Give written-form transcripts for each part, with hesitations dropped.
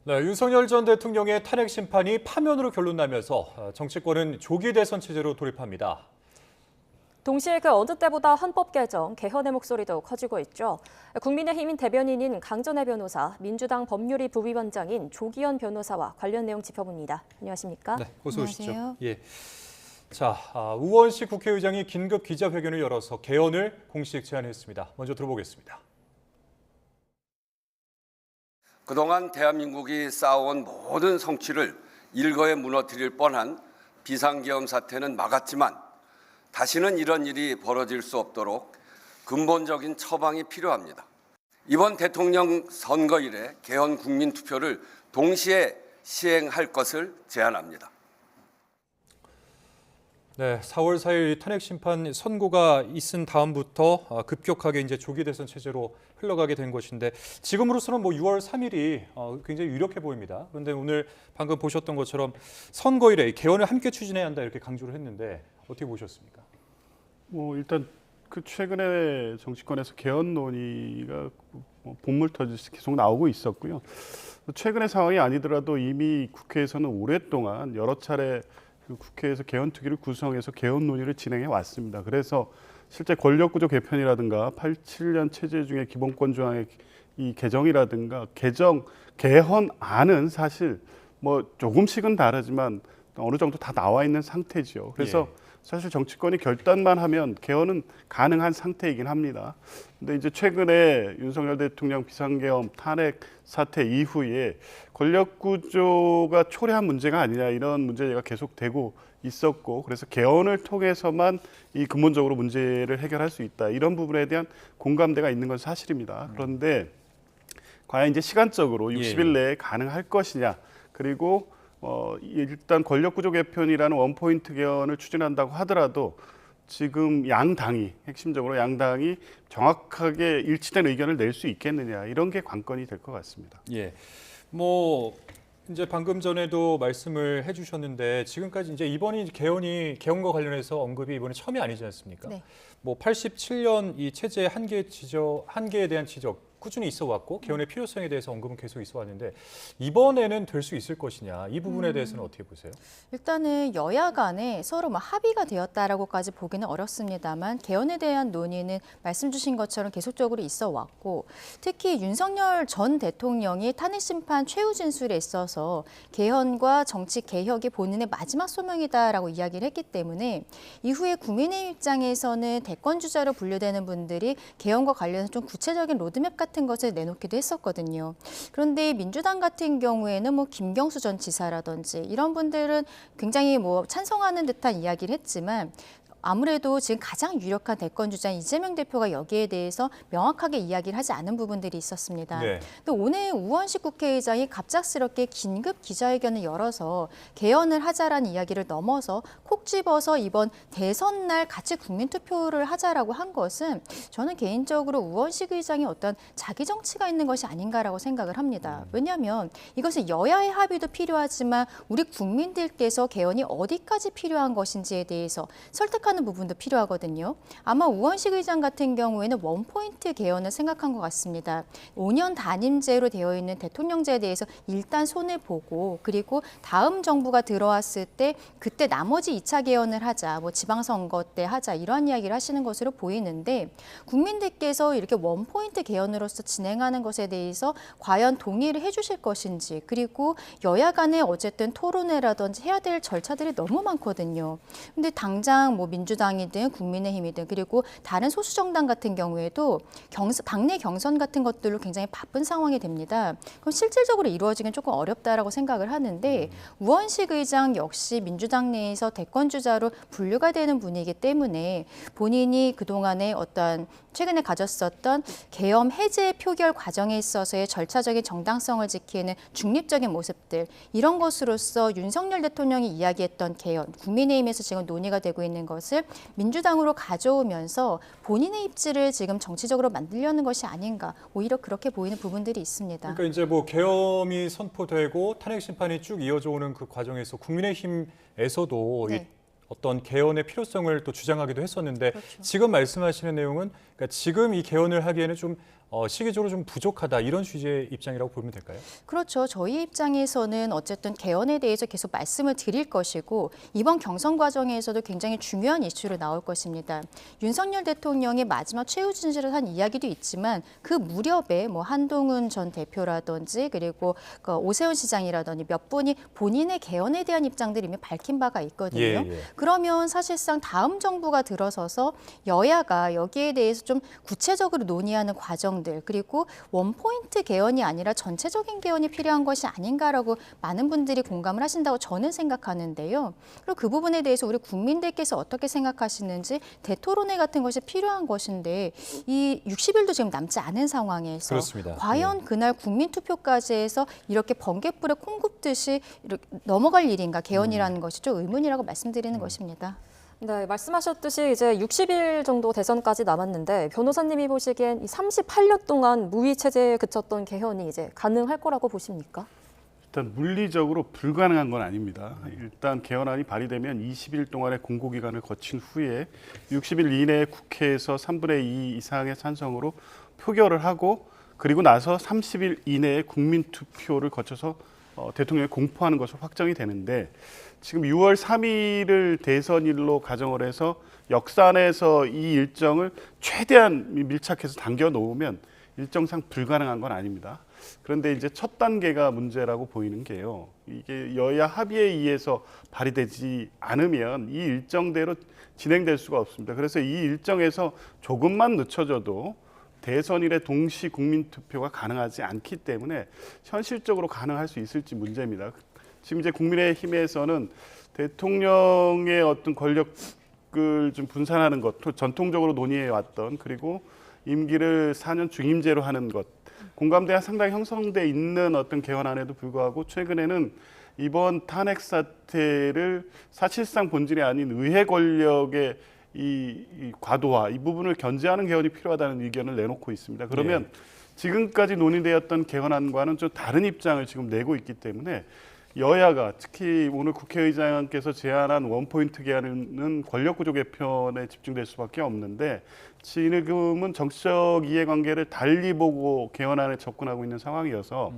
네, 윤석열 전 대통령의 탄핵 심판이 파면으로 결론나면서 정치권은 조기 대선 체제로 돌입합니다. 동시에 그 어느 때보다 헌법 개정, 개헌의 목소리도 커지고 있죠. 국민의힘 대변인인 강전애 변호사, 민주당 법률위 부위원장인 조기현 변호사와 관련 내용 짚어봅니다. 안녕하십니까? 네, 어서 오시죠. 안녕하세요. 예. 자, 우원식 국회의장이 긴급 기자회견을 열어서 개헌을 공식 제안했습니다. 먼저 들어보겠습니다. 그동안 대한민국이 쌓아온 모든 성취를 일거에 무너뜨릴 뻔한 비상계엄 사태는 막았지만 다시는 이런 일이 벌어질 수 없도록 근본적인 처방이 필요합니다. 이번 대통령 선거일에 개헌 국민투표를 동시에 시행할 것을 제안합니다. 네, 4월 4일 탄핵 심판 선고가 있은 다음부터 급격하게 이제 조기 대선 체제로 흘러가게 된 것인데 지금으로서는 6월 3일이 굉장히 유력해 보입니다. 그런데 오늘 방금 보셨던 것처럼 선거일에 개헌을 함께 추진해야 한다 이렇게 강조를 했는데 어떻게 보셨습니까? 일단 그 최근에 정치권에서 개헌 논의가 본물 터지듯이 계속 나오고 있었고요. 최근의 상황이 아니더라도 이미 국회에서는 오랫동안 여러 차례 그 국회에서 개헌 특위를 구성해서 개헌 논의를 진행해 왔습니다. 그래서 실제 권력구조 개편이라든가 87년 체제 중에 기본권 조항의 이 개정이라든가 개헌안은 사실 조금씩은 다르지만 어느 정도 다 나와 있는 상태죠. 그래서 사실 정치권이 결단만 하면 개헌은 가능한 상태이긴 합니다. 근데 이제 최근에 윤석열 대통령 비상계엄 탄핵 사태 이후에 권력 구조가 초래한 문제가 아니냐 이런 문제가 계속되고 있었고 그래서 개헌을 통해서만 이 근본적으로 문제를 해결할 수 있다. 이런 부분에 대한 공감대가 있는 건 사실입니다. 그런데 과연 이제 시간적으로 60일 내에 가능할 것이냐 그리고 일단 권력구조 개편이라는 원포인트 개헌을 추진한다고 하더라도 지금 핵심적으로 양당이 정확하게 일치된 의견을 낼 수 있겠느냐 이런 게 관건이 될 것 같습니다. 예, 이제 방금 전에도 말씀을 해주셨는데 지금까지 이제 이번이 개헌과 관련해서 언급이 이번에 처음이 아니지 않습니까? 네. 87년 이 체제 한계에 대한 지적 꾸준히 있어 왔고 개헌의 필요성에 대해서 언급은 계속 있어 왔는데 이번에는 될 수 있을 것이냐 이 부분에 대해서는 어떻게 보세요? 일단은 여야 간에 서로 합의가 되었다라고까지 보기는 어렵습니다만 개헌에 대한 논의는 말씀 주신 것처럼 계속적으로 있어 왔고 특히 윤석열 전 대통령이 탄핵 심판 최후 진술에 있어서 개헌과 정치 개혁이 본인의 마지막 소명이다라고 이야기를 했기 때문에 이후에 국민의 입장에서는 대권 주자로 분류되는 분들이 개헌과 관련해서 좀 구체적인 로드맵 같은 것을 내놓기도 했었거든요. 그런데 민주당 같은 경우에는 김경수 전 지사라든지 이런 분들은 굉장히 찬성하는 듯한 이야기를 했지만 아무래도 지금 가장 유력한 대권 주자인 이재명 대표가 여기에 대해서 명확하게 이야기를 하지 않은 부분들이 있었습니다. 네. 근데 오늘 우원식 국회의장이 갑작스럽게 긴급 기자회견을 열어서 개헌을 하자라는 이야기를 넘어서 콕 집어서 이번 대선 날 같이 국민투표를 하자라고 한 것은 저는 개인적으로 우원식 의장이 어떤 자기 정치가 있는 것이 아닌가라고 생각을 합니다. 왜냐하면 이것은 여야의 합의도 필요하지만 우리 국민들께서 개헌이 어디까지 필요한 것인지에 대해서 설득하는 부분도 필요하거든요. 아마 우원식 의장 같은 경우에는 원포인트 개헌을 생각한 것 같습니다. 5년 단임제로 되어 있는 대통령제에 대해서 일단 손을 보고 그리고 다음 정부가 들어왔을 때 그때 나머지 2차 개헌을 하자, 지방선거 때 하자 이런 이야기를 하시는 것으로 보이는데 국민들께서 이렇게 원포인트 개헌으로서 진행하는 것에 대해서 과연 동의를 해주실 것인지 그리고 여야 간에 어쨌든 토론회라든지 해야 될 절차들이 너무 많거든요. 근데 당장 민주당이든 국민의힘이든 그리고 다른 소수 정당 같은 경우에도 당내 경선 같은 것들로 굉장히 바쁜 상황이 됩니다. 그럼 실질적으로 이루어지긴 조금 어렵다라고 생각을 하는데 우원식 의장 역시 민주당 내에서 대권 주자로 분류가 되는 분이기 때문에 본인이 그동안에 어떤 최근에 가졌었던 계엄 해제 표결 과정에 있어서의 절차적인 정당성을 지키는 중립적인 모습들 이런 것으로서 윤석열 대통령이 이야기했던 개헌, 국민의힘에서 지금 논의가 되고 있는 것을 민주당으로 가져오면서 본인의 입지를 지금 정치적으로 만들려는 것이 아닌가 오히려 그렇게 보이는 부분들이 있습니다. 그러니까 이제 계엄이 선포되고 탄핵 심판이 쭉 이어져 오는 그 과정에서 국민의힘에서도 네. 어떤 개헌의 필요성을 또 주장하기도 했었는데 그렇죠. 지금 말씀하시는 내용은 그러니까 지금 이 개헌을 하기에는 좀 시기적으로 좀 부족하다 이런 취지의 입장이라고 보면 될까요? 그렇죠. 저희 입장에서는 어쨌든 개헌에 대해서 계속 말씀을 드릴 것이고 이번 경선 과정에서도 굉장히 중요한 이슈로 나올 것입니다. 윤석열 대통령의 마지막 최후 진실을 한 이야기도 있지만 그 무렵에 뭐 한동훈 전 대표라든지 그리고 그 오세훈 시장이라든지 몇 분이 본인의 개헌에 대한 입장들이 이미 밝힌 바가 있거든요. 예. 그러면 사실상 다음 정부가 들어서서 여야가 여기에 대해서 좀 구체적으로 논의하는 과정들 그리고 원포인트 개헌이 아니라 전체적인 개헌이 필요한 것이 아닌가라고 많은 분들이 공감을 하신다고 저는 생각하는데요. 그리고 그 부분에 대해서 우리 국민들께서 어떻게 생각하시는지 대토론회 같은 것이 필요한 것인데 이 60일도 지금 남지 않은 상황에서 그렇습니다. 과연 그날 국민투표까지 해서 이렇게 번개불에 콩 굽듯이 이렇게 넘어갈 일인가 개헌이라는 것이 좀 의문이라고 말씀드리는 것입니다. 네, 말씀하셨듯이 이제 60일 정도 대선까지 남았는데 변호사님이 보시기엔 이 38년 동안 무위 체제에 그쳤던 개헌이 이제 가능할 거라고 보십니까? 일단 물리적으로 불가능한 건 아닙니다. 일단 개헌안이 발의되면 20일 동안의 공고기간을 거친 후에 60일 이내에 국회에서 3분의 2 이상의 찬성으로 표결을 하고 그리고 나서 30일 이내에 국민투표를 거쳐서 대통령에 공포하는 것으로 확정이 되는데 지금 6월 3일을 대선일로 가정을 해서 역산해서 이 일정을 최대한 밀착해서 당겨 놓으면 일정상 불가능한 건 아닙니다. 그런데 이제 첫 단계가 문제라고 보이는 게요. 이게 여야 합의에 의해서 발의되지 않으면 이 일정대로 진행될 수가 없습니다. 그래서 이 일정에서 조금만 늦춰져도 대선일에 동시 국민투표가 가능하지 않기 때문에 현실적으로 가능할 수 있을지 문제입니다. 지금 이제 국민의힘에서는 대통령의 어떤 권력을 좀 분산하는 것, 전통적으로 논의해 왔던 그리고 임기를 4년 중임제로 하는 것, 공감대가 상당히 형성돼 있는 어떤 개헌안에도 불구하고 최근에는 이번 탄핵 사태를 사실상 본질이 아닌 의회 권력의 이 과도화 이 부분을 견제하는 개헌이 필요하다는 의견을 내놓고 있습니다. 그러면 지금까지 논의되었던 개헌안과는 좀 다른 입장을 지금 내고 있기 때문에 여야가 특히 오늘 국회의장께서 제안한 원포인트 개헌은 권력구조 개편에 집중될 수밖에 없는데 지금은 정치적 이해관계를 달리 보고 개헌안에 접근하고 있는 상황이어서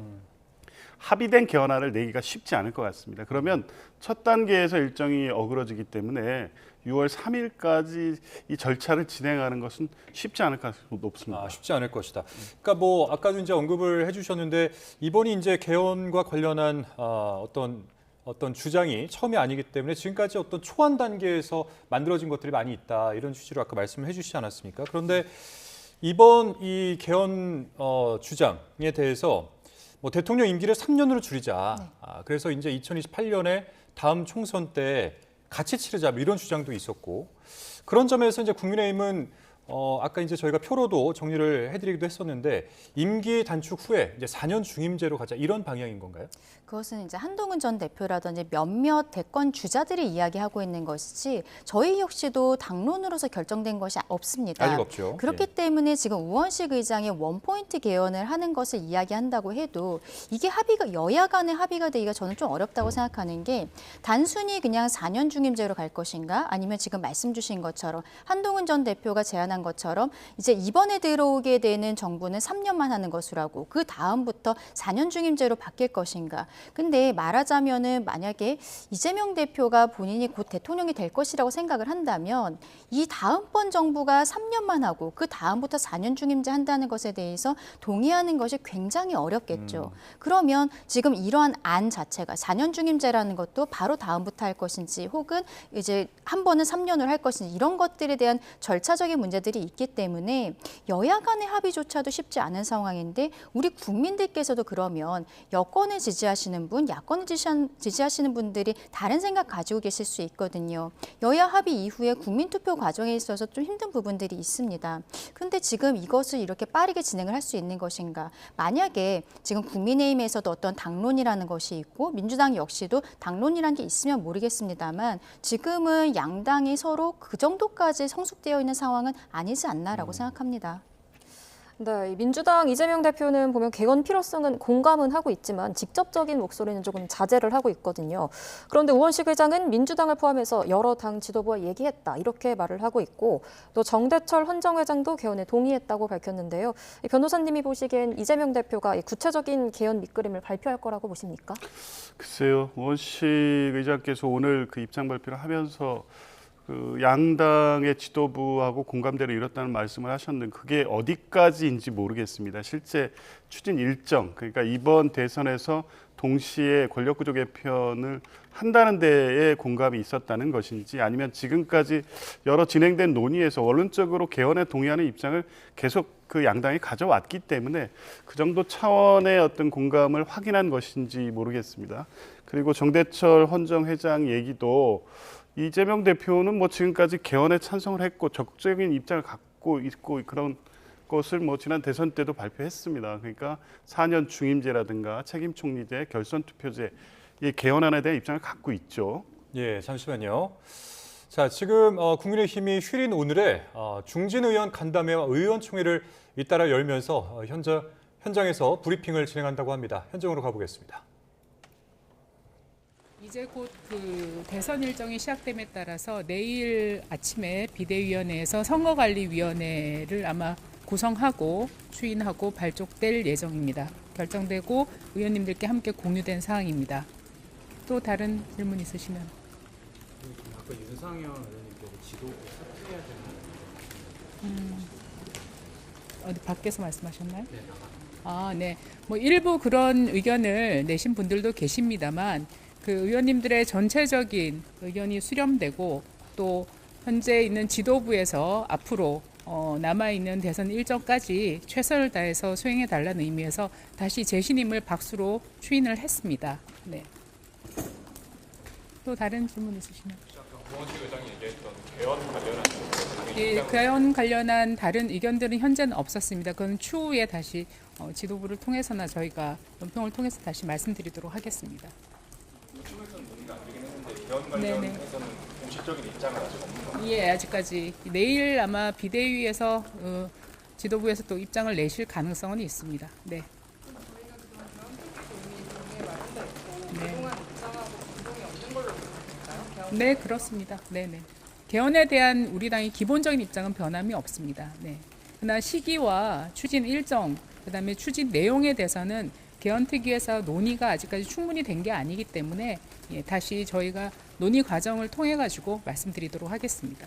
합의된 개헌안을 내기가 쉽지 않을 것 같습니다. 그러면 첫 단계에서 일정이 어그러지기 때문에 6월 3일까지 이 절차를 진행하는 것은 쉽지 않을 가능성이 높습니다. 쉽지 않을 것이다. 그러니까 뭐 아까도 이제 언급을 해주셨는데 이번이 이제 개헌과 관련한 어떤 주장이 처음이 아니기 때문에 지금까지 어떤 초안 단계에서 만들어진 것들이 많이 있다 이런 취지로 아까 말씀을 해주시지 않았습니까? 그런데 이번 이 개헌 주장에 대해서 뭐 대통령 임기를 3년으로 줄이자. 그래서 이제 2028년에 다음 총선 때 같이 치르자 뭐 이런 주장도 있었고 그런 점에서 이제 국민의힘은 아까 이제 저희가 표로도 정리를 해드리기도 했었는데 임기 단축 후에 이제 4년 중임제로 가자 이런 방향인 건가요? 그것은 이제 한동훈 전 대표라든지 몇몇 대권 주자들이 이야기하고 있는 것이지 저희 역시도 당론으로서 결정된 것이 없습니다. 아직 없죠. 그렇기 때문에 지금 우원식 의장이 원포인트 개헌을 하는 것을 이야기한다고 해도 이게 합의가 여야 간의 합의가 되기가 저는 좀 어렵다고 생각하는 게 단순히 그냥 4년 중임제로 갈 것인가 아니면 지금 말씀 주신 것처럼 한동훈 전 대표가 제안한 것처럼 이제 이번에 들어오게 되는 정부는 3년만 하는 것으로 하고 그 다음부터 4년 중임제로 바뀔 것인가. 근데 말하자면은 만약에 이재명 대표가 본인이 곧 대통령이 될 것이라고 생각을 한다면 이 다음번 정부가 3년만 하고 그 다음부터 4년 중임제 한다는 것에 대해서 동의하는 것이 굉장히 어렵겠죠. 그러면 지금 이러한 안 자체가 4년 중임제라는 것도 바로 다음부터 할 것인지 혹은 이제 한 번은 3년을 할 것인지 이런 것들에 대한 절차적인 문제들이 있기 때문에 여야 간의 합의조차도 쉽지 않은 상황인데 우리 국민들께서도 그러면 여권을 지지하시는 분, 야권을 지지하시는 분들이 다른 생각 가지고 계실 수 있거든요. 여야 합의 이후에 국민투표 과정에 있어서 좀 힘든 부분들이 있습니다. 그런데 지금 이것을 이렇게 빠르게 진행을 할 수 있는 것인가? 만약에 지금 국민의힘에서도 어떤 당론이라는 것이 있고 민주당 역시도 당론이라는 게 있으면 모르겠습니다만 지금은 양당이 서로 그 정도까지 성숙되어 있는 상황은 아니지 않나라고 생각합니다. 네, 이 민주당 이재명 대표는 보면 개헌 필요성은 공감은 하고 있지만 직접적인 목소리는 조금 자제를 하고 있거든요. 그런데 우원식 의장은 민주당을 포함해서 여러 당 지도부와 얘기했다 이렇게 말을 하고 있고 또 정대철 헌정회장도 개헌에 동의했다고 밝혔는데요. 이 변호사님이 보시기엔 이재명 대표가 이 구체적인 개헌 밑그림을 발표할 거라고 보십니까? 글쎄요, 우원식 의장께서 오늘 그 입장 발표를 하면서 그 양당의 지도부하고 공감대를 이뤘다는 말씀을 하셨는데 그게 어디까지인지 모르겠습니다. 실제 추진 일정, 그러니까 이번 대선에서 동시에 권력구조 개편을 한다는 데에 공감이 있었다는 것인지 아니면 지금까지 여러 진행된 논의에서 원론적으로 개헌에 동의하는 입장을 계속 그 양당이 가져왔기 때문에 그 정도 차원의 어떤 공감을 확인한 것인지 모르겠습니다. 그리고 정대철 헌정회장 얘기도 이재명 대표는 뭐 지금까지 개헌에 찬성을 했고 적극적인 입장을 갖고 있고 그런 것을 뭐 지난 대선 때도 발표했습니다. 그러니까 4년 중임제라든가 책임 총리제, 결선 투표제 이 개헌안에 대한 입장을 갖고 있죠. 예, 잠시만요. 자, 지금 국민의힘이 휴일인 오늘에 중진 의원 간담회와 의원총회를 잇따라 열면서 현장에서 브리핑을 진행한다고 합니다. 현장으로 가보겠습니다. 이제 곧 그 대선 일정이 시작됨에 따라서 내일 아침에 비대위원회에서 선거관리위원회를 아마 구성하고 추인하고 발족될 예정입니다. 결정되고 의원님들께 함께 공유된 사항입니다. 또 다른 질문 있으시면. 아까 윤상현 의원님께서 지도부 사퇴해야 되는 어디 밖에서 말씀하셨나요? 아, 네. 뭐 일부 그런 의견을 내신 분들도 계십니다만 그 의원님들의 전체적인 의견이 수렴되고 또 현재 있는 지도부에서 앞으로 남아있는 대선 일정까지 최선을 다해서 수행해 달라는 의미에서 다시 재신임을 박수로 추인을 했습니다. 네. 또 다른 질문 있으시면? 우원식 의장이 얘기했던 개헌 관련한 예, 개헌 관련한 다른 의견들은 현재는 없었습니다. 그건 추후에 다시 지도부를 통해서나 저희가 논평을 통해서 다시 말씀드리도록 하겠습니다. 추후에서는 논의가 안 되긴 했는데 개헌 관련해서는 공식적인 입장은 아직 없는 건가요? 예, 아직까지 내일 아마 비대위에서 지도부에서 또 입장을 내실 가능성은 있습니다. 네. 네, 그렇습니다. 네네. 개헌에 대한 우리 당의 기본적인 입장은 변함이 없습니다. 네. 그러나 시기와 추진 일정, 그다음에 추진 내용에 대해서는 개헌특위에서 논의가 아직까지 충분히 된 게 아니기 때문에 예, 다시 저희가 논의 과정을 통해 가지고 말씀드리도록 하겠습니다.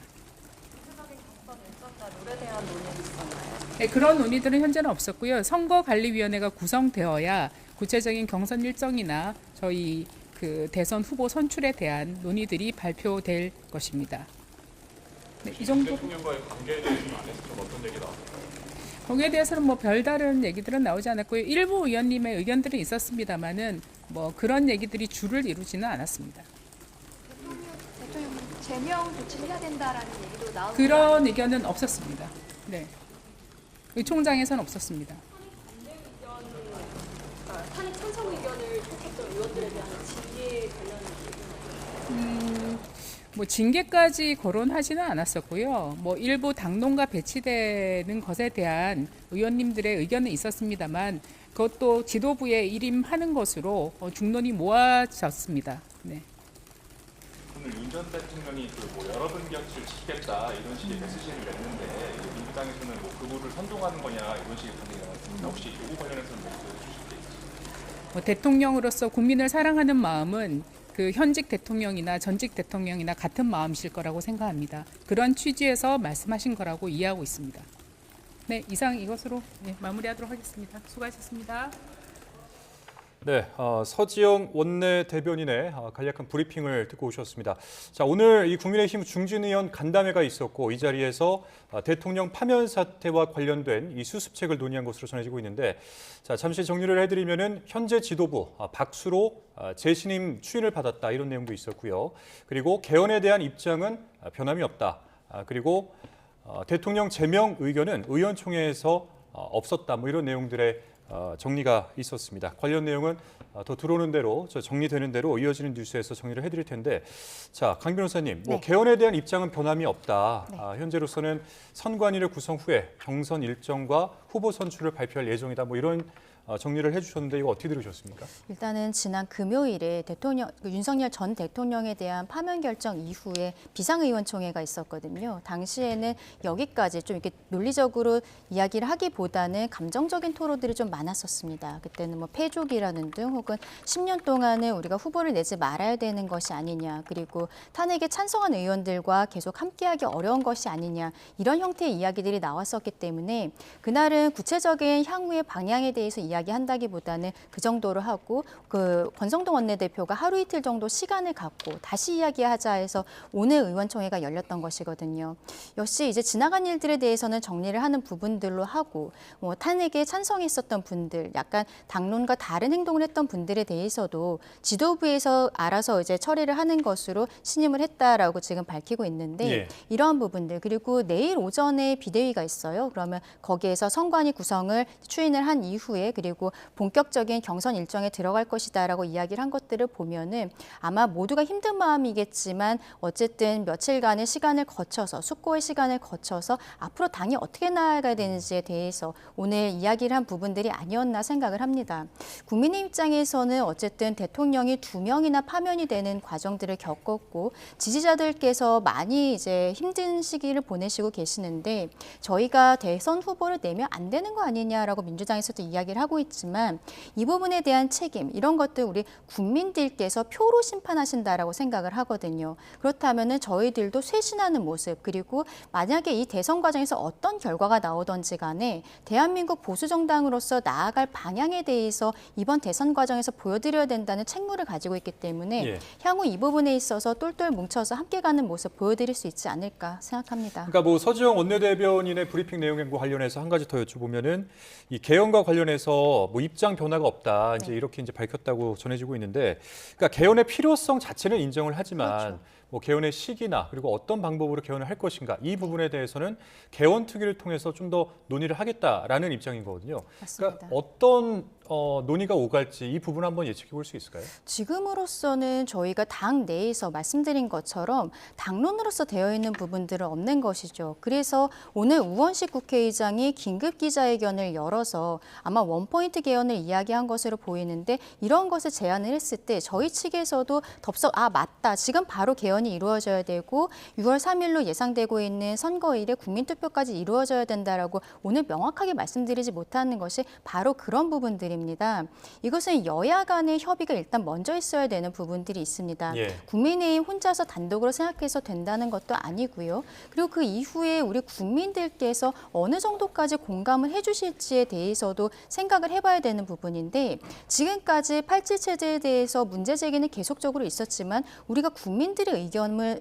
네, 그런 논의들은 현재는 없었고요. 선거관리위원회가 구성되어야 구체적인 경선 일정이나 저희 그 대선 후보 선출에 대한 논의들이 발표될 것입니다. 네, 이 정도. 대통령과의 관계에 대해서는 안 해서 좀 어떤 얘기 나왔나요? 거기에 대해서는 뭐 별다른 얘기들은 나오지 않았고요. 일부 의원님의 의견들은 있었습니다만은 뭐 그런 얘기들이 주를 이루지는 않았습니다. 대통령 제명 조치를 해야 된다라는 얘기도 나오고 그런 의견은 없었습니다. 네, 의총장에서는 없었습니다. 탄핵 찬성 의견을 표했던 의원들에 대한 징계 관련한 뭐 징계까지 거론하지는 않았었고요. 뭐 일부 당론과 배치되는 것에 대한 의원님들의 의견은 있었습니다만 그것도 지도부에 일임하는 것으로 중론이 모아졌습니다. 네. 오늘 윤 전 대통령이 뭐 여러 분격을 지키겠다 이런 식의 메시지를 냈는데 민주당에서는 뭐 그거를 선동하는 거냐 이런 식의 반응이 나왔습니다. 혹시 이거 관련해서는 뭐 보여주실 게 있으신가요? 대통령으로서 국민을 사랑하는 마음은 그 현직 대통령이나 전직 대통령이나 같은 마음이실 거라고 생각합니다. 그런 취지에서 말씀하신 거라고 이해하고 있습니다. 네, 이상 이것으로 마무리하도록 하겠습니다. 수고하셨습니다. 네, 서지영 원내대변인의 간략한 브리핑을 듣고 오셨습니다. 자, 오늘 이 국민의힘 중진의원 간담회가 있었고 이 자리에서 대통령 파면 사태와 관련된 이 수습책을 논의한 것으로 전해지고 있는데, 자, 잠시 정리를 해드리면은 현재 지도부 박수로 재신임 추인을 받았다 이런 내용도 있었고요. 그리고 개헌에 대한 입장은 변함이 없다. 그리고 대통령 제명 의견은 의원총회에서 없었다. 뭐 이런 내용들의 정리가 있었습니다. 관련 내용은 더 들어오는 대로 정리되는 대로 이어지는 뉴스에서 정리를 해드릴 텐데, 자, 강 변호사님, 뭐 네. 개헌에 대한 입장은 변함이 없다. 네. 현재로서는 선관위를 구성 후에 경선 일정과 후보 선출을 발표할 예정이다. 뭐 이런 정리를 해주셨는데 이거 어떻게 들으셨습니까? 일단은 지난 금요일에 윤석열 전 대통령에 대한 파면 결정 이후에 비상의원총회가 있었거든요. 당시에는 여기까지 좀 이렇게 논리적으로 이야기를 하기보다는 감정적인 토로들이 좀 많았었습니다. 그때는 뭐 패족이라는 등 혹은 10년 동안은 우리가 후보를 내지 말아야 되는 것이 아니냐, 그리고 탄핵에 찬성한 의원들과 계속 함께하기 어려운 것이 아니냐, 이런 형태의 이야기들이 나왔었기 때문에 그날은 구체적인 향후의 방향에 대해서 이야기한다기보다는 그 정도로 하고, 그 권성동 원내대표가 하루 이틀 정도 시간을 갖고 다시 이야기하자 해서 오늘 의원총회가 열렸던 것이거든요. 역시 이제 지나간 일들에 대해서는 정리를 하는 부분들로 하고, 뭐 탄핵에 찬성했었던 분들, 약간 당론과 다른 행동을 했던 분들에 대해서도 지도부에서 알아서 이제 처리를 하는 것으로 신임을 했다라고 지금 밝히고 있는데, 예. 이러한 부분들, 그리고 내일 오전에 비대위가 있어요. 그러면 거기에서 선관위 구성을 추인을 한 이후에 그리고 본격적인 경선 일정에 들어갈 것이다라고 이야기를 한 것들을 보면은 아마 모두가 힘든 마음이겠지만 어쨌든 며칠간의 시간을 거쳐서, 숙고의 시간을 거쳐서 앞으로 당이 어떻게 나아가야 되는지에 대해서 오늘 이야기를 한 부분들이 아니었나 생각을 합니다. 국민의 입장에서는 어쨌든 대통령이 2명이나 파면이 되는 과정들을 겪었고 지지자들께서 많이 이제 힘든 시기를 보내시고 계시는데, 저희가 대선 후보를 내면 안 되는 거 아니냐라고 민주당에서도 이야기를 하고 있지만 이 부분에 대한 책임, 이런 것들 우리 국민들께서 표로 심판하신다라고 생각을 하거든요. 그렇다면은 저희들도 쇄신하는 모습, 그리고 만약에 이 대선 과정에서 어떤 결과가 나오던지 간에 대한민국 보수 정당으로서 나아갈 방향에 대해서 이번 대선 과정에서 보여드려야 된다는 책무를 가지고 있기 때문에 예. 향후 이 부분에 있어서 똘똘 뭉쳐서 함께 가는 모습 보여드릴 수 있지 않을까 생각합니다. 그러니까 뭐 서지영 원내대변인의 브리핑 내용과 관련해서 한 가지 더 여쭤보면은 이 개헌과 관련해서 뭐 입장 변화가 없다, 이제 네. 이렇게 이제 밝혔다고 전해지고 있는데, 그러니까 개헌의 필요성 자체는 인정을 하지만 그렇죠. 뭐 개헌의 시기나 그리고 어떤 방법으로 개헌을 할 것인가, 이 부분에 대해서는 개헌 특위를 통해서 좀 더 논의를 하겠다라는 입장인 거거든요. 맞습니다. 그러니까 어떤 논의가 오갈지 이 부분 한번 예측해 볼 수 있을까요? 지금으로서는 저희가 당 내에서 말씀드린 것처럼 당론으로서 되어 있는 부분들은 없는 것이죠. 그래서 오늘 우원식 국회의장이 긴급 기자회견을 열어서 아마 원포인트 개헌을 이야기한 것으로 보이는데, 이런 것을 제안을 했을 때 저희 측에서도 덥석 맞다, 지금 바로 개헌이 이루어져야 되고 6월 3일로 예상되고 있는 선거일에 국민투표까지 이루어져야 된다라고 오늘 명확하게 말씀드리지 못하는 것이 바로 그런 부분들입니다. 이것은 여야 간의 협의가 일단 먼저 있어야 되는 부분들이 있습니다. 예. 국민의힘 혼자서 단독으로 생각해서 된다는 것도 아니고요. 그리고 그 이후에 우리 국민들께서 어느 정도까지 공감을 해주실지에 대해서도 생각을 해봐야 되는 부분인데, 지금까지 87 체제에 대해서 문제 제기는 계속적으로 있었지만 우리가 국민들의 의견을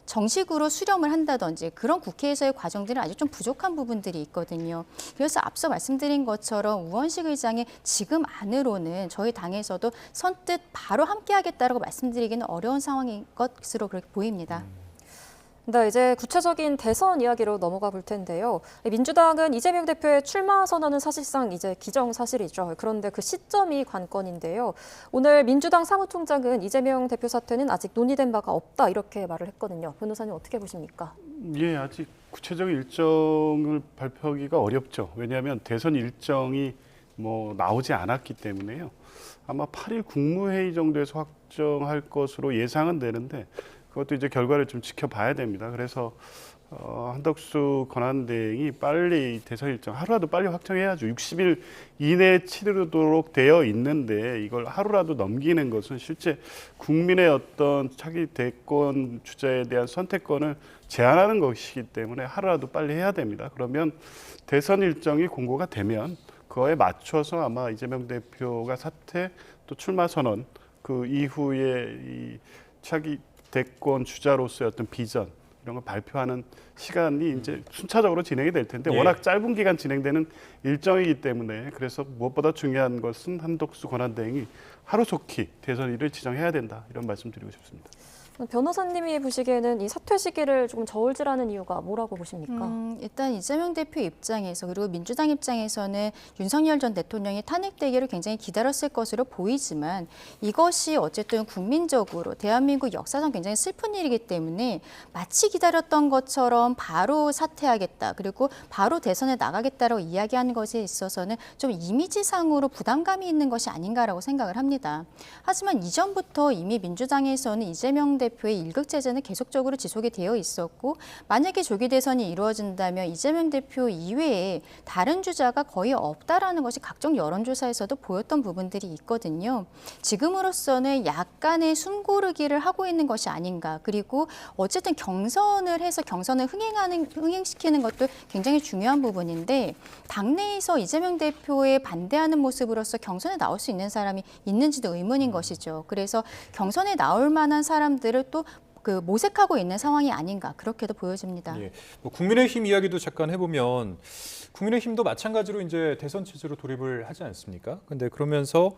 정식으로 수렴을 한다든지 그런 국회에서의 과정들은 아직 좀 부족한 부분들이 있거든요. 그래서 앞서 말씀드린 것처럼 우원식 의장의 지금 안으로는 저희 당에서도 선뜻 바로 함께하겠다라고 말씀드리기는 어려운 상황인 것으로 그렇게 보입니다. 네, 이제 구체적인 대선 이야기로 넘어가 볼 텐데요. 민주당은 이재명 대표의 출마 선언은 사실상 이제 기정사실이죠. 그런데 그 시점이 관건인데요. 오늘 민주당 사무총장은 이재명 대표 사퇴는 아직 논의된 바가 없다, 이렇게 말을 했거든요. 변호사님 어떻게 보십니까? 예, 아직 구체적인 일정을 발표하기가 어렵죠. 왜냐하면 대선 일정이 뭐 나오지 않았기 때문에요. 아마 8일 국무회의 정도에서 확정할 것으로 예상은 되는데, 그것도 이제 결과를 좀 지켜봐야 됩니다. 그래서 한덕수 권한대행이 빨리 대선 일정 하루라도 빨리 확정해야죠. 60일 이내에 치르도록 되어 있는데 이걸 하루라도 넘기는 것은 실제 국민의 어떤 차기 대권 주자에 대한 선택권을 제한하는 것이기 때문에 하루라도 빨리 해야 됩니다. 그러면 대선 일정이 공고가 되면 그거에 맞춰서 아마 이재명 대표가 사퇴 또 출마 선언, 그 이후에 이 차기 대권 주자로서의 어떤 비전, 이런 걸 발표하는 시간이 이제 순차적으로 진행이 될 텐데, 예. 워낙 짧은 기간 진행되는 일정이기 때문에, 그래서 무엇보다 중요한 것은 한덕수 권한대행이 하루속히 대선 일을 지정해야 된다, 이런 말씀 드리고 싶습니다. 변호사님이 보시기에는 이 사퇴 시기를 조금 저울질하는 이유가 뭐라고 보십니까? 일단 이재명 대표 입장에서 그리고 민주당 입장에서는 윤석열 전 대통령이 탄핵되기를 굉장히 기다렸을 것으로 보이지만 이것이 어쨌든 국민적으로 대한민국 역사상 굉장히 슬픈 일이기 때문에 마치 기다렸던 것처럼 바로 사퇴하겠다 그리고 바로 대선에 나가겠다라고 이야기하는 것에 있어서는 좀 이미지상으로 부담감이 있는 것이 아닌가라고 생각을 합니다. 하지만 이전부터 이미 민주당에서는 이재명 대표의 일극 제재는 계속적으로 지속이 되어 있었고 만약에 조기 대선이 이루어진다면 이재명 대표 이외에 다른 주자가 거의 없다라는 것이 각종 여론조사에서도 보였던 부분들이 있거든요. 지금으로서는 약간의 숨고르기를 하고 있는 것이 아닌가. 그리고 어쨌든 경선을 해서 경선을 흥행시키는 것도 굉장히 중요한 부분인데 당내에서 이재명 대표에 반대하는 모습으로서 경선에 나올 수 있는 사람이 있는지도 의문인 것이죠. 그래서 경선에 나올 만한 사람들을 또 모색하고 있는 상황이 아닌가 그렇게도 보여집니다. 예, 뭐 국민의힘 이야기도 잠깐 해보면 국민의힘도 마찬가지로 이제 대선 체제로 돌입을 하지 않습니까? 근데 그러면서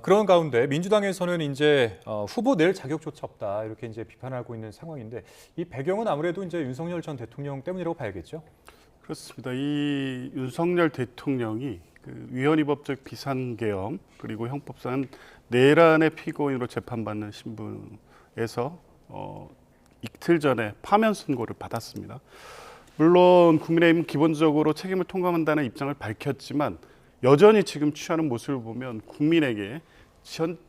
그런 가운데 민주당에서는 이제 후보 낼 자격조차 없다 이렇게 이제 비판하고 있는 상황인데 이 배경은 아무래도 이제 윤석열 전 대통령 때문이라고 봐야겠죠? 그렇습니다. 이 윤석열 대통령이 그 위헌위법적 비상계엄 그리고 형법상 내란의 피고인으로 재판받는 신분에서 이틀 전에 파면 선고를 받았습니다. 물론 국민의힘은 기본적으로 책임을 통감한다는 입장을 밝혔지만 여전히 지금 취하는 모습을 보면 국민에게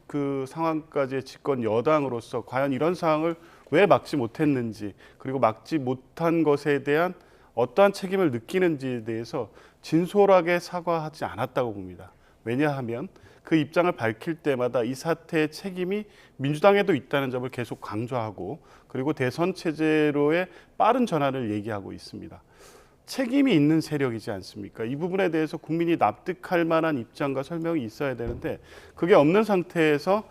그 상황까지의 집권 여당으로서 과연 이런 상황을 왜 막지 못했는지 그리고 막지 못한 것에 대한 어떠한 책임을 느끼는지에 대해서 진솔하게 사과하지 않았다고 봅니다. 왜냐하면 그 입장을 밝힐 때마다 이 사태의 책임이 민주당에도 있다는 점을 계속 강조하고 그리고 대선 체제로의 빠른 전환을 얘기하고 있습니다. 책임이 있는 세력이지 않습니까? 이 부분에 대해서 국민이 납득할 만한 입장과 설명이 있어야 되는데 그게 없는 상태에서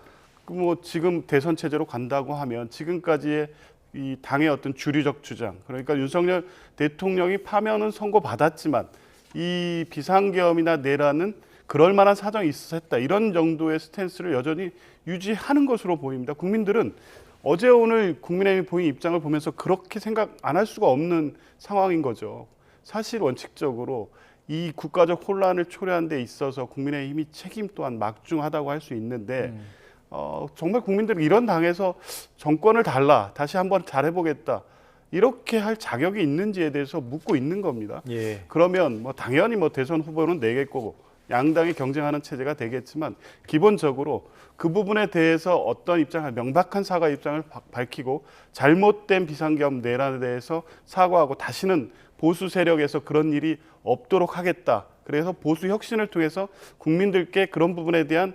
뭐 지금 대선 체제로 간다고 하면 지금까지의 이 당의 어떤 주류적 주장 그러니까 윤석열 대통령이 파면은 선고받았지만 이 비상계엄이나 내란은 그럴 만한 사정이 있었다 이런 정도의 스탠스를 여전히 유지하는 것으로 보입니다. 국민들은 어제 오늘 국민의힘이 보인 입장을 보면서 그렇게 생각 안 할 수가 없는 상황인 거죠. 사실 원칙적으로 이 국가적 혼란을 초래한 데 있어서 국민의힘이 책임 또한 막중하다고 할 수 있는데 정말 국민들은 이런 당에서 정권을 달라 다시 한번 잘해보겠다 이렇게 할 자격이 있는지에 대해서 묻고 있는 겁니다. 예. 그러면 뭐 당연히 뭐 대선 후보는 내겠고 양당이 경쟁하는 체제가 되겠지만 기본적으로 그 부분에 대해서 어떤 입장을 명백한 사과 입장을 밝히고 잘못된 비상계엄 내란에 대해서 사과하고 다시는 보수 세력에서 그런 일이 없도록 하겠다. 그래서 보수 혁신을 통해서 국민들께 그런 부분에 대한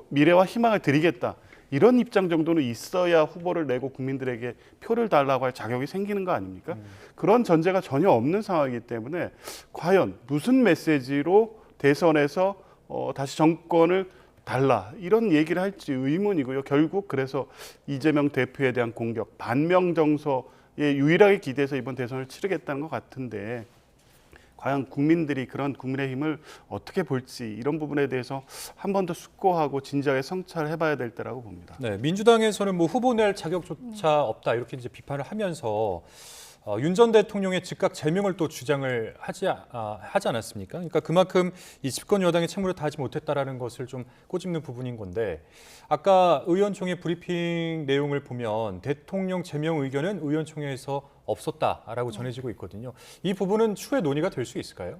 미래와 희망을 드리겠다. 이런 입장 정도는 있어야 후보를 내고 국민들에게 표를 달라고 할 자격이 생기는 거 아닙니까? 그런 전제가 전혀 없는 상황이기 때문에 과연 무슨 메시지로 대선에서 다시 정권을 달라 이런 얘기를 할지 의문이고요. 결국 그래서 이재명 대표에 대한 공격, 반명 정서에 유일하게 기대해서 이번 대선을 치르겠다는 것 같은데 과연 국민들이 그런 국민의힘을 어떻게 볼지 이런 부분에 대해서 한 번 더 숙고하고 진지하게 성찰해봐야 될 때라고 봅니다. 네, 민주당에서는 뭐 후보 낼 자격조차 없다 이렇게 이제 비판을 하면서 윤 전 대통령의 즉각 제명을 또 주장을 하지 않았습니까? 그러니까 그만큼 이 집권 여당의 책무를 다하지 못했다라는 것을 좀 꼬집는 부분인 건데 아까 의원총회 브리핑 내용을 보면 대통령 제명 의견은 의원총회에서 없었다라고 전해지고 있거든요. 이 부분은 추후에 논의가 될 수 있을까요?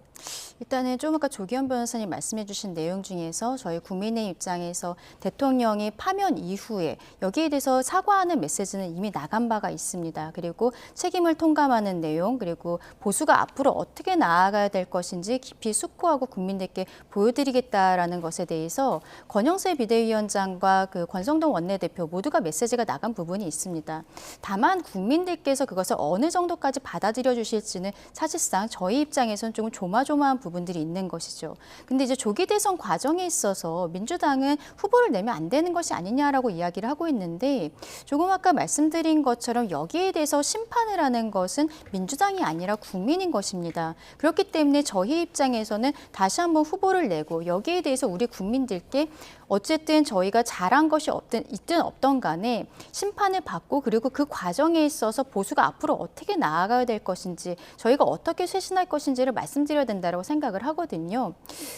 일단은 좀 아까 조기현 변호사님 말씀해 주신 내용 중에서 저희 국민의 입장에서 대통령이 파면 이후에 여기에 대해서 사과하는 메시지는 이미 나간 바가 있습니다. 그리고 책임을 통감하는 내용 그리고 보수가 앞으로 어떻게 나아가야 될 것인지 깊이 숙고하고 국민들께 보여드리겠다라는 것에 대해서 권영세 비대위원장과 그 권성동 원내대표 모두가 메시지가 나간 부분이 있습니다. 다만 국민들께서 그것을 어느 정도까지 받아들여 주실지는 사실상 저희 입장에서는 조금 조마조마한 부분들이 있는 것이죠. 근데 이제 조기 대선 과정에 있어서 민주당은 후보를 내면 안 되는 것이 아니냐라고 이야기를 하고 있는데 조금 아까 말씀드린 것처럼 여기에 대해서 심판을 하는 것은 민주당이 아니라 국민인 것입니다. 그렇기 때문에 저희 입장에서는 다시 한번 후보를 내고 여기에 대해서 우리 국민들께 어쨌든 저희가 잘한 것이 있든 없던 간에 심판을 받고 그리고 그 과정에 있어서 보수가 앞으로 어떻게 나아가야 될 것인지 저희가 어떻게 쇄신할 것인지를 말씀드려야 된다고 생각을 하거든요.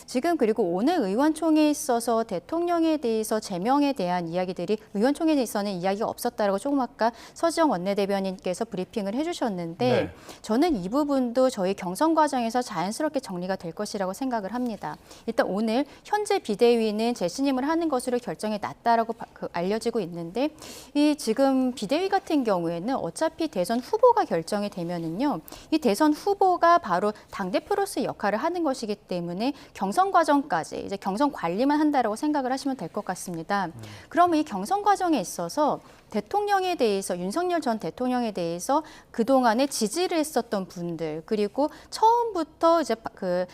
지금 그리고 오늘 의원총회에 있어서 대통령에 대해서 제명에 대한 이야기들이 의원총회에 있어서는 이야기가 없었다라고 조금 아까 서지영 원내대변인께서 브리핑을 해주셨는데 네. 저는 이 부분도 저희 경선 과정에서 자연스럽게 정리가 될 것이라고 생각을 합니다. 일단 오늘 현재 비대위는 재신임을 하는 것으로 결정이 났다라고 알려지고 있는데 이 지금 비대위 같은 경우에는 어차피 대선 후보가 결정이 되면은요. 이 대선 후보가 바로 당대표로서의 역할을 하는 것이기 때문에 경선 과정까지 이제 경선 관리만 한다라고 생각을 하시면 될 것 같습니다. 그러면 이 경선 과정에 있어서 대통령에 대해서 윤석열 전 대통령에 대해서 그동안에 지지를 했었던 분들 그리고 처음부터 이제 그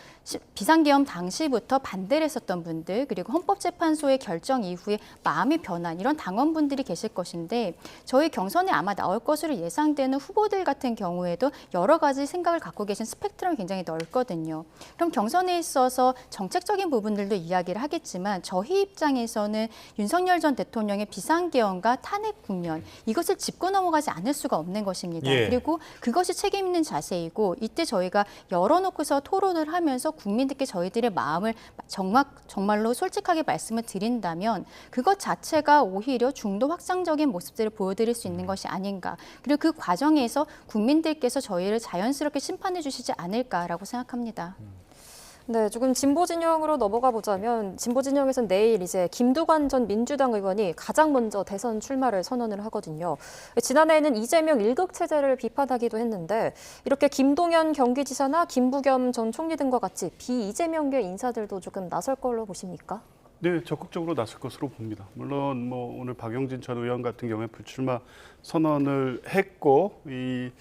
비상계엄 당시부터 반대를 했었던 분들 그리고 헌법재판소의 결정 이후에 마음이 변한 이런 당원분들이 계실 것인데 저희 경선에 아마 나올 것으로 예상되는 후보들 같은 경우에도 여러 가지 생각을 갖고 계신 스펙트럼이 굉장히 넓거든요. 그럼 경선에 있어서 정책적인 부분들도 이야기를 하겠지만 저희 입장에서는 윤석열 전 대통령의 비상계엄과 탄핵 국면 이것을 짚고 넘어가지 않을 수가 없는 것입니다. 예. 그리고 그것이 책임 있는 자세이고 이때 저희가 열어놓고서 토론을 하면서 국민들께 저희들의 마음을 정말로 솔직하게 말씀을 드린다면 그것 자체가 오히려 중도 확장적인 모습들을 보여드릴 수 있는 것이 아닌가. 그리고 그 과정에서 국민들께서 저희를 자연스럽게 심판해 주시지 않을까라고 생각합니다. 네, 조금 진보 진영으로 넘어가 보자면 진보 진영에서는 내일 이제 김두관 전 민주당 의원이 가장 먼저 대선 출마를 선언을 하거든요. 지난해에는 이재명 일극 체제를 비판하기도 했는데 이렇게 김동연 경기지사나 김부겸 전 총리 등과 같이 비이재명계 인사들도 조금 나설 걸로 보십니까? 네, 적극적으로 나설 것으로 봅니다. 물론 뭐 오늘 박용진 전 의원 같은 경우에 불출마 선언을 했고 이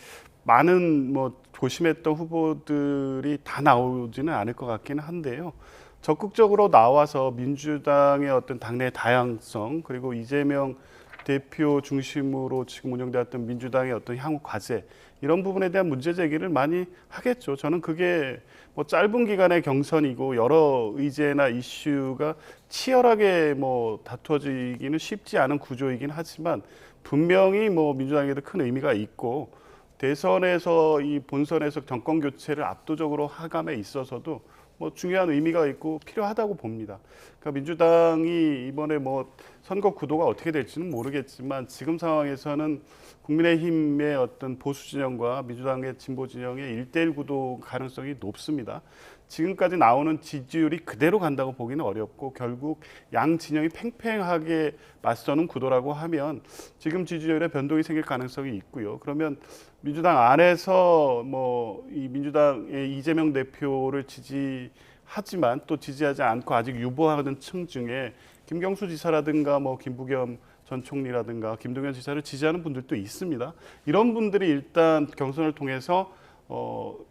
많은 뭐 고심했던 후보들이 다 나오지는 않을 것 같기는 한데요. 적극적으로 나와서 민주당의 어떤 당내 다양성 그리고 이재명 대표 중심으로 지금 운영되었던 민주당의 어떤 향후 과제 이런 부분에 대한 문제 제기를 많이 하겠죠. 저는 그게 뭐 짧은 기간의 경선이고 여러 의제나 이슈가 치열하게 뭐 다투어지기는 쉽지 않은 구조이긴 하지만 분명히 뭐 민주당에도 큰 의미가 있고 대선에서 이 본선에서 정권 교체를 압도적으로 하감에 있어서도 뭐 중요한 의미가 있고 필요하다고 봅니다. 그러니까 민주당이 이번에 뭐 선거 구도가 어떻게 될지는 모르겠지만 지금 상황에서는 국민의힘의 어떤 보수 진영과 민주당의 진보 진영의 1대1 구도 가능성이 높습니다. 지금까지 나오는 지지율이 그대로 간다고 보기는 어렵고 결국 양 진영이 팽팽하게 맞서는 구도라고 하면 지금 지지율에 변동이 생길 가능성이 있고요. 그러면 민주당 안에서 뭐 이 민주당의 이재명 대표를 지지하지만 또 지지하지 않고 아직 유보하는 층 중에 김경수 지사라든가 뭐 김부겸 전 총리라든가 김동연 지사를 지지하는 분들도 있습니다. 이런 분들이 일단 경선을 통해서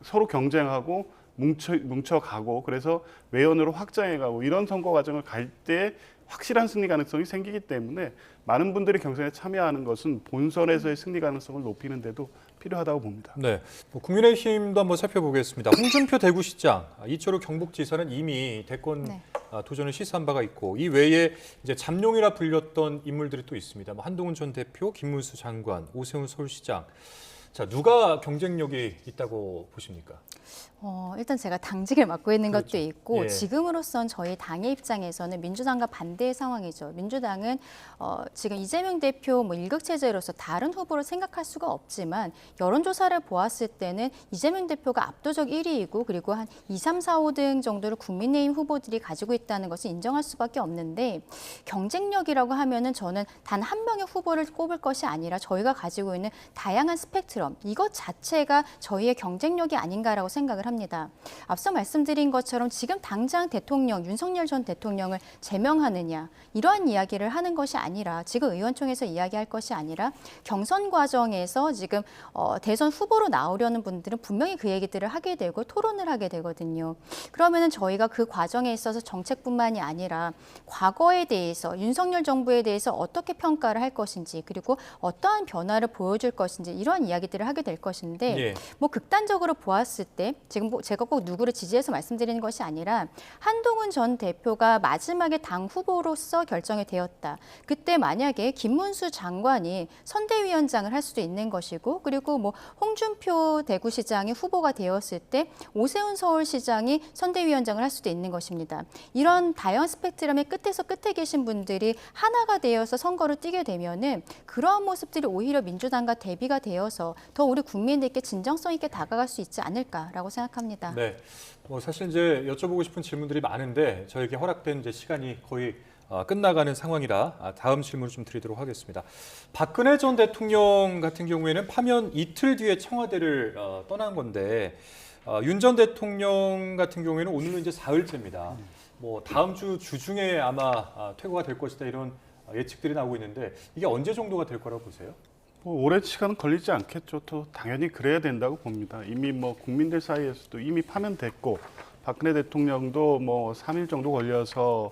서로 경쟁하고 뭉쳐가고 그래서 외연으로 확장해가고 이런 선거 과정을 갈 때 확실한 승리 가능성이 생기기 때문에 많은 분들이 경선에 참여하는 것은 본선에서의 승리 가능성을 높이는 데도 필요하다고 봅니다. 네, 뭐 국민의힘도 한번 살펴보겠습니다. 홍준표 대구시장, 이철우 경북지사는 이미 대권 도전을 시사한 바가 있고 이 외에 이제 잠룡이라 불렸던 인물들이 또 있습니다. 뭐 한동훈 전 대표, 김문수 장관, 오세훈 서울시장. 자, 누가 경쟁력이 있다고 보십니까? 일단 제가 당직을 맡고 있는 그렇죠. 것도 있고 예. 지금으로선 저희 당의 입장에서는 민주당과 반대의 상황이죠. 민주당은 지금 이재명 대표 뭐 일극체제로서 다른 후보를 생각할 수가 없지만 여론조사를 보았을 때는 이재명 대표가 압도적 1위이고 그리고 한 2, 3, 4, 5등 정도를 국민의힘 후보들이 가지고 있다는 것을 인정할 수밖에 없는데 경쟁력이라고 하면은 저는 단 한 명의 후보를 꼽을 것이 아니라 저희가 가지고 있는 다양한 스펙트럼 이것 자체가 저희의 경쟁력이 아닌가라고 생각을 합니다. 앞서 말씀드린 것처럼 지금 당장 대통령 윤석열 전 대통령을 제명하느냐 이러한 이야기를 하는 것이 아니라 지금 의원총회에서 이야기할 것이 아니라 경선 과정에서 지금 대선 후보로 나오려는 분들은 분명히 그 얘기들을 하게 되고 토론을 하게 되거든요. 그러면은 저희가 그 과정에 있어서 정책뿐만이 아니라 과거에 대해서 윤석열 정부에 대해서 어떻게 평가를 할 것인지 그리고 어떠한 변화를 보여줄 것인지 이러한 이야기 이야기들을 하게 될 것인데 예. 뭐 극단적으로 보았을 때 지금 뭐 제가 꼭 누구를 지지해서 말씀드리는 것이 아니라 한동훈 전 대표가 마지막에 당 후보로서 결정이 되었다. 그때 만약에 김문수 장관이 선대위원장을 할 수도 있는 것이고 그리고 뭐 홍준표 대구시장이 후보가 되었을 때 오세훈 서울시장이 선대위원장을 할 수도 있는 것입니다. 이런 다양한 스펙트럼의 끝에서 끝에 계신 분들이 하나가 되어서 선거를 뛰게 되면은 그러한 모습들이 오히려 민주당과 대비가 되어서 더 우리 국민들께 진정성 있게 다가갈 수 있지 않을까라고 생각합니다. 네. 뭐 사실 이제 여쭤보고 싶은 질문들이 많은데 저에게 허락된 이제 시간이 거의 끝나가는 상황이라 다음 질문을 좀 드리도록 하겠습니다. 박근혜 전 대통령 같은 경우에는 파면 이틀 뒤에 청와대를 떠난 건데 윤 전 대통령 같은 경우에는 오늘은 이제 사흘째입니다. 뭐 다음 주 주중에 아마 퇴거가 될 것이다 이런 예측들이 나오고 있는데 이게 언제 정도가 될 거라고 보세요? 뭐 오랜 시간은 걸리지 않겠죠. 또 당연히 그래야 된다고 봅니다. 이미 뭐 국민들 사이에서도 이미 파면됐고 박근혜 대통령도 뭐 3일 정도 걸려서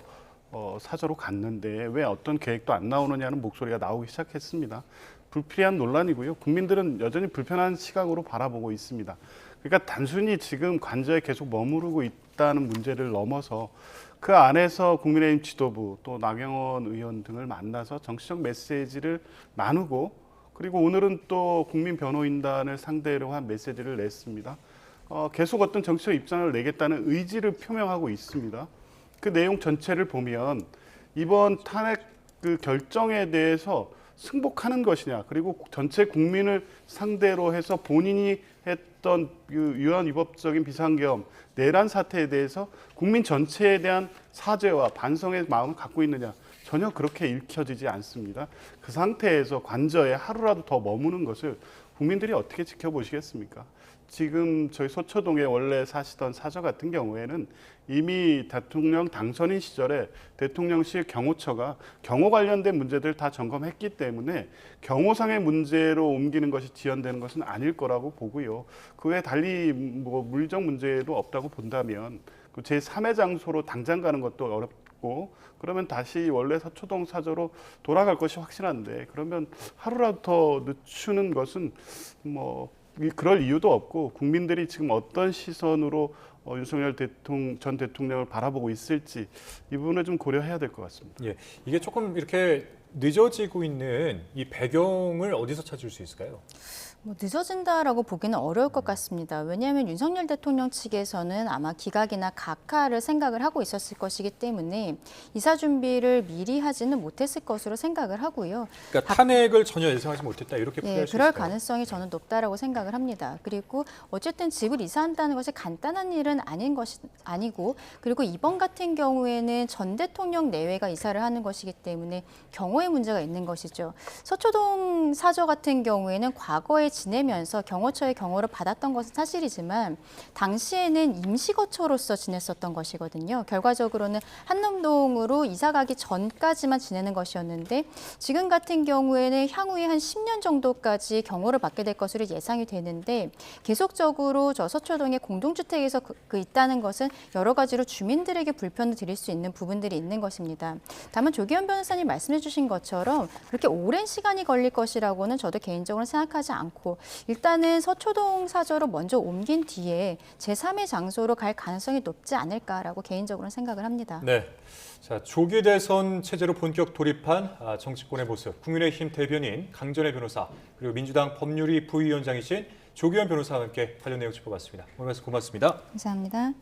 사저로 갔는데 왜 어떤 계획도 안 나오느냐는 목소리가 나오기 시작했습니다. 불필요한 논란이고요. 국민들은 여전히 불편한 시각으로 바라보고 있습니다. 그러니까 단순히 지금 관저에 계속 머무르고 있다는 문제를 넘어서 그 안에서 국민의힘 지도부 또 나경원 의원 등을 만나서 정치적 메시지를 나누고 그리고 오늘은 또 국민변호인단을 상대로 한 메시지를 냈습니다. 계속 어떤 정치적 입장을 내겠다는 의지를 표명하고 있습니다. 그 내용 전체를 보면 이번 탄핵 그 결정에 대해서 승복하는 것이냐 그리고 전체 국민을 상대로 해서 본인이 했던 유한 위법적인 비상계엄 내란 사태에 대해서 국민 전체에 대한 사죄와 반성의 마음을 갖고 있느냐 전혀 그렇게 읽혀지지 않습니다. 그 상태에서 관저에 하루라도 더 머무는 것을 국민들이 어떻게 지켜보시겠습니까? 지금 저희 서초동에 원래 사시던 사저 같은 경우에는 이미 대통령 당선인 시절에 대통령실 경호처가 경호 관련된 문제들 다 점검했기 때문에 경호상의 문제로 옮기는 것이 지연되는 것은 아닐 거라고 보고요. 그 외에 달리 뭐 물리적 문제도 없다고 본다면 제3의 장소로 당장 가는 것도 어렵고 그러면 다시 원래 서초동 사저로 돌아갈 것이 확실한데 그러면 하루라도 더 늦추는 것은 뭐 그럴 이유도 없고 국민들이 지금 어떤 시선으로 윤석열 전 대통령을 바라보고 있을지 이 부분을 좀 고려해야 될 것 같습니다. 예, 이게 조금 이렇게 늦어지고 있는 이 배경을 어디서 찾을 수 있을까요? 뭐 늦어진다라고 보기는 어려울 것 같습니다. 왜냐하면 윤석열 대통령 측에서는 아마 기각이나 각하를 생각을 하고 있었을 것이기 때문에 이사 준비를 미리 하지는 못했을 것으로 생각을 하고요. 그러니까 탄핵을 전혀 예상하지 못했다 이렇게 풀이할 수 그럴 있을까요? 가능성이 저는 높다라고 생각을 합니다. 그리고 어쨌든 집을 이사한다는 것이 간단한 일은 아니고 그리고 이번 같은 경우에는 전 대통령 내외가 이사를 하는 것이기 때문에 경호에 문제가 있는 것이죠. 서초동 사저 같은 경우에는 과거에 지내면서 경호처의 경호를 받았던 것은 사실이지만 당시에는 임시거처로서 지냈었던 것이거든요. 결과적으로는 한남동으로 이사 가기 전까지만 지내는 것이었는데 지금 같은 경우에는 향후에 한 10년 정도까지 경호를 받게 될 것으로 예상이 되는데 계속적으로 저 서초동의 공동주택에서 있다는 것은 여러 가지로 주민들에게 불편을 드릴 수 있는 부분들이 있는 것입니다. 다만 조기현 변호사님 말씀해 주신 것처럼 그렇게 오랜 시간이 걸릴 것이라고는 저도 개인적으로 생각하지 않고 일단은 서초동 사저로 먼저 옮긴 뒤에 제3의 장소로 갈 가능성이 높지 않을까라고 개인적으로는 생각을 합니다. 네, 자 조기 대선 체제로 본격 돌입한 정치권의 모습, 국민의힘 대변인 강전의 변호사 그리고 민주당 법률위 부위원장이신 조기현 변호사와 함께 관련 내용 짚어봤습니다. 오늘 말씀 고맙습니다. 감사합니다.